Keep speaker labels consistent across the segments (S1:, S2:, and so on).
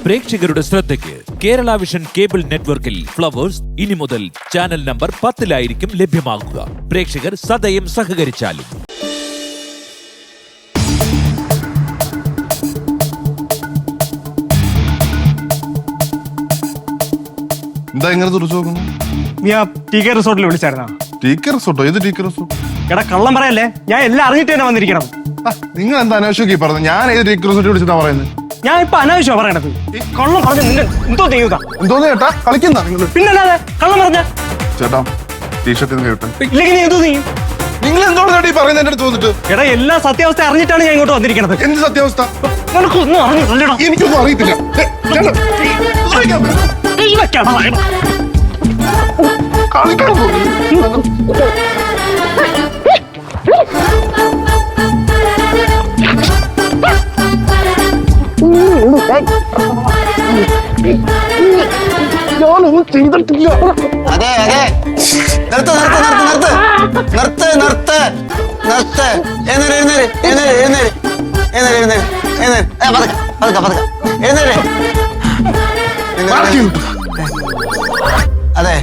S1: പ്രേക്ഷകരുടെ ശ്രദ്ധയ്ക്ക് Kerala vision cable നെറ്റ്വർക്കിൽ ഫ്ലവേഴ്സ് ഇനി മുതൽ ചാനൽ നമ്പർ 10-ലായിരിക്കും ലഭ്യമാകുക. പ്രേക്ഷകർ സദയം സഹകരിച്ചാലും.
S2: എന്താ ഇങ്ങനെ തുറച്ചു നോക്കുന്നു?
S3: നീ ആ ടി കെ റിസോർട്ടിൽ വിളിച്ചായിരുന്നാ?
S2: T K റിസോർട്ടോ? ഏത് ടി കെ റിസോർട്ട്?
S3: എടാ കള്ളം പറയല്ലേ, ഞാൻ എല്ലാം അറിഞ്ഞിട്ട് തന്നെ വന്നിരിക്കണം.
S2: നിങ്ങൾ എന്താ അനാവശ്യമൊക്കെ പറഞ്ഞത്? ഞാൻ ഏത് ടി കെ റിസോർട്ട് വിളിച്ചിട്ടാ പറയുന്നത്?
S3: ഞാൻ ഇപ്പൊ അനാവശ്യമാ പറയണത്. കള്ളം പറഞ്ഞ നിന്നെ എന്തോ ചെയ്യുക?
S2: എന്തോന്ന് ചേട്ടാ കളിക്കുന്ന നിങ്ങൾ?
S3: പിന്നല്ലാതെ കള്ളം പറഞ്ഞ
S2: ചേട്ടാ ടീഷർട്ട് കേട്ടെ.
S3: ഇല്ലെങ്കിൽ നീ എന്തോ നീ
S2: നിങ്ങൾ എന്തോന്നാണ് ഈ പറയുന്നത് എന്റെ അടുത്ത് വന്നിട്ട്?
S3: എടാ എല്ലാ സത്യാവസ്ഥ അറിഞ്ഞിട്ടാണ് ഞാൻ ഇങ്ങോട്ട് വന്നിരിക്കുന്നത്.
S2: എന്ത് സത്യാവസ്ഥ?
S3: നിനക്കൊന്നും അറിഞ്ഞില്ലടാ.
S2: എനിക്കൊന്നും അറിയത്തില്ല. കളിക്കാൻ പോകുന്നു. ഞാനൊന്നും ചെയ്തിട്ടില്ല.
S4: അതെ അതെ നിർത്ത് നിർത്ത് നിർത്ത് നിർത്ത് നിർത്ത് നിർത്ത് എഴുന്നേര് എഴുന്നേര് എഴുന്നേര് എഴുന്നേര് എഴുന്നേര് എഴുന്നേര് എഴുന്നേര് പതുക്കെ പതുക്കെ പതുക്കെ എഴുന്നേര്. അതെ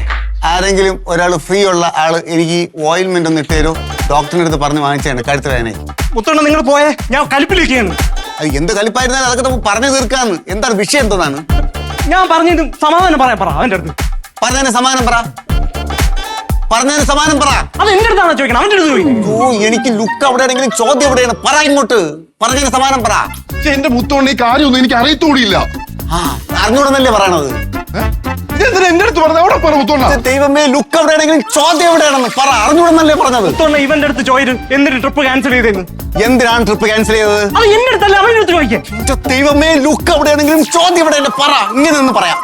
S4: ആരെങ്കിലും ഒരാൾ ഫ്രീ ഉള്ള ആള് എനിക്ക് ഓയിൽമെന്റ് ഒന്ന് ഇട്ടേരോ? ഡോക്ടറിന്റെ അടുത്ത് പറഞ്ഞ് വാങ്ങിച്ചാണ് കഴുത്ത് വേദന.
S3: മുത്തോണ്ണ നിങ്ങൾ പോയേ, ഞാൻ കലിപ്പിലിരിക്കുകയാണ്.
S4: അത് എന്ത് കലിപ്പായിരുന്നാലും അതൊക്കെ നമുക്ക് പറഞ്ഞു തീർക്കാന്ന്. എന്താണ് വിഷയം? എന്താണ്
S3: ഞാൻ പറഞ്ഞിട്ട് സമാധാനം പറയാൻ പറ അവന്റെ അടുത്ത്.
S4: പറഞ്ഞതിന് സമാനം പറ, പറഞ്ഞതിന് സമാനം പറ.
S3: അത് എന്റെ അടുത്താണ് ചോദിക്കണം, അവന്റെ അടുത്ത് ചോദിക്കും.
S4: ഓ എനിക്ക് ലുക്ക് എവിടെയാണെങ്കിലും ചോദ്യം എവിടെയാണ്? പറ ഇങ്ങോട്ട്. പറഞ്ഞതിന് സമാനം പറ.
S2: എന്റെ മുത്തോണ്ട് ഈ കാര്യമൊന്നും എനിക്ക് അറിയത്തോടിയില്ല.
S4: ആ അറിഞ്ഞൂടെന്നല്ലേ പറയണത്?
S2: ഇതെന്തിനാ എന്റെ അടുത്ത് പറഞ്ഞത്? എവിടെ പറ മുത്തോണ്ട?
S4: ദൈവമേ ലുക്ക് എവിടെയാണെങ്കിലും ചോദ്യം എവിടെയാണെന്ന് പറ. അറിഞ്ഞൂടെന്നല്ലേ പറഞ്ഞത്?
S3: മുത്തോണ്ണ ഇവന്റെ അടുത്ത് ചോദിച്ചു എന്തിന് ട്രിപ്പ് ക്യാൻസൽ ചെയ്തേന്ന്.
S4: എന്തിനാണ് ട്രിപ്പ് ക്യാൻസൽ ചെയ്തത്?
S3: അത് എന്റെ അടുത്തല്ല, അവന്റെ അടുത്ത് ചോദിക്കാം.
S4: ദൈവമേ ലുക്ക് എവിടെയാണെങ്കിലും ചോദ്യം എവിടെയല്ലേ? പറ. ഇങ്ങനെ നിന്ന് പറയാം.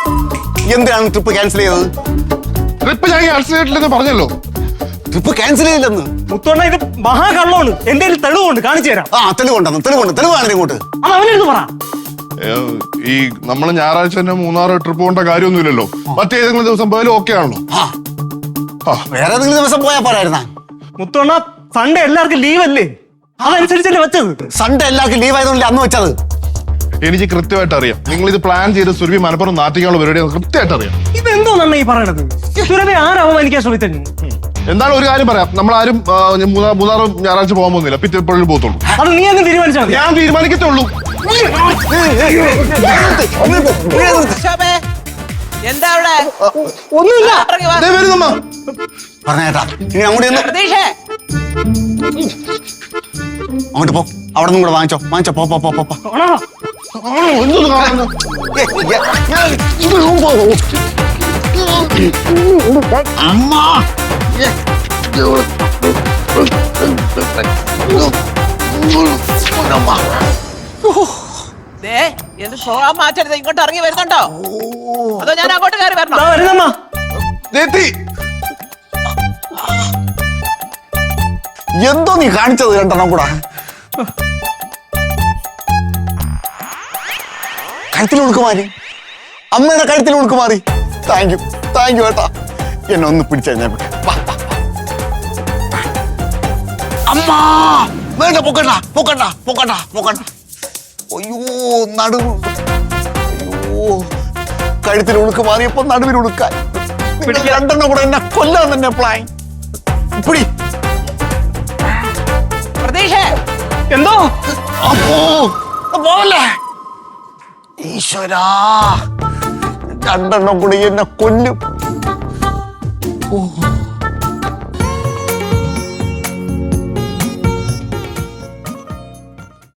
S4: എന്തിനാണ് ട്രിപ്പ് ക്യാൻസൽ ചെയ്തത്?
S2: ട്രിപ്പ് ഞാൻ ക്യാൻസൽ ചെയ്തിട്ടില്ലെന്ന് പറഞ്ഞല്ലോ.
S4: Trip cancel ചെയ്തില്ലെന്ന്?
S3: മുത്തോണ്ണ ഇത് മഹാകള്ളമാണ്. എന്തെങ്കിലും തെളിവുണ്ട് കാണിച്ചു തരാം.
S4: ആ തെളിവുണ്ടെന്ന്. തെളിവാണ് ഇങ്ങോട്ട്.
S3: അത് അവനെടുത്ത് പറ.
S2: ഈ നമ്മള് ഞായറാഴ്ച തന്നെ മൂന്നാർ ട്രിപ്പ് പോകേണ്ട കാര്യമൊന്നുമില്ലല്ലോ. മറ്റേതെങ്കിലും ദിവസം പോയാലും ഓക്കെ ആണല്ലോ.
S4: വേറെ ഏതെങ്കിലും ദിവസം പോയാൽ പോരായിരുന്നാ?
S3: മുത്തോണ്ണ സൺഡേ എല്ലാവർക്കും ലീവ് അല്ലേ, അതനുസരിച്ചല്ലേ വെച്ചത്.
S4: സൺഡേ എല്ലാവർക്കും ലീവ് ആയതുകൊണ്ട് അന്ന് വെച്ചത്.
S2: എനിക്ക് കൃത്യമായിട്ട് അറിയാം. നിങ്ങൾ ഇത് പ്ലാൻ ചെയ്ത് സുരഭി മലപ്പുറം നാട്ടിക്കാനുള്ള പരിപാടി കൃത്യമായിട്ട് അറിയാം.
S3: ഇതെന്തോന്നാണ് ഈ പറയണത്? സുരഭി ആരാവും എനിക്ക് ശ്രമിച്ചു.
S2: എന്താണ് ഒരു കാര്യം പറയാം, നമ്മളാരും മൂന്നാർ ഞായറാഴ്ച പോകാൻ പോകുന്നില്ല. പിറ്റേ എപ്പോഴും പോകത്തുള്ളൂ.
S3: അത് നീ അങ്ങ് തീരുമാനിച്ചാൽ മതി.
S2: ഞാൻ തീരുമാനിക്കത്തുള്ളൂ.
S5: എന്താ അവിടെ?
S3: ഒന്നുമില്ല.
S4: പറഞ്ഞേട്ടാ ഇനി അങ്ങോട്ട് അങ്ങോട്ട് പോ. അവിടെ നിന്നും കൂടെ വാങ്ങിച്ചോ. പോ പോ പോ പോ. അമ്മ
S5: എന്റെ ഷോ മാറ്റരുത്. ഇങ്ങോട്ട് ഇറങ്ങി വരുന്നുണ്ടോ? അതോ ഞാൻ അങ്ങോട്ട് കയറി വരണോ?
S4: എന്തോ നീ കാണിച്ചത് രണ്ടെണ്ണം കൂടെ? കഴുത്തിൽ ഉളുക്കുമാരി, അമ്മയുടെ കഴുത്തിൽ ഉളുക്കുമാറി. താങ്ക് യു ഏട്ടാ. എന്നെ ഒന്ന് പിടിച്ചഴിഞ്ഞാൽ അമ്മ വേണ്ട. പൊക്കണ്ട. അയ്യോ നടുവ്. അയ്യോ കഴുത്തിൽ ഉളുക്ക് മാറിയപ്പോ നടുവിൽ ഉളുക്കാൻ. രണ്ടെണ്ണം കൂടെ എന്നെ കൊല്ലാൻ തന്നെ പ്ലാൻ. പിടി.
S3: എന്തോ
S4: പോവല്ലേ ഈശ്വരാ. രണ്ടെണ്ണം കൂടി എന്നെ കൊല്ലും.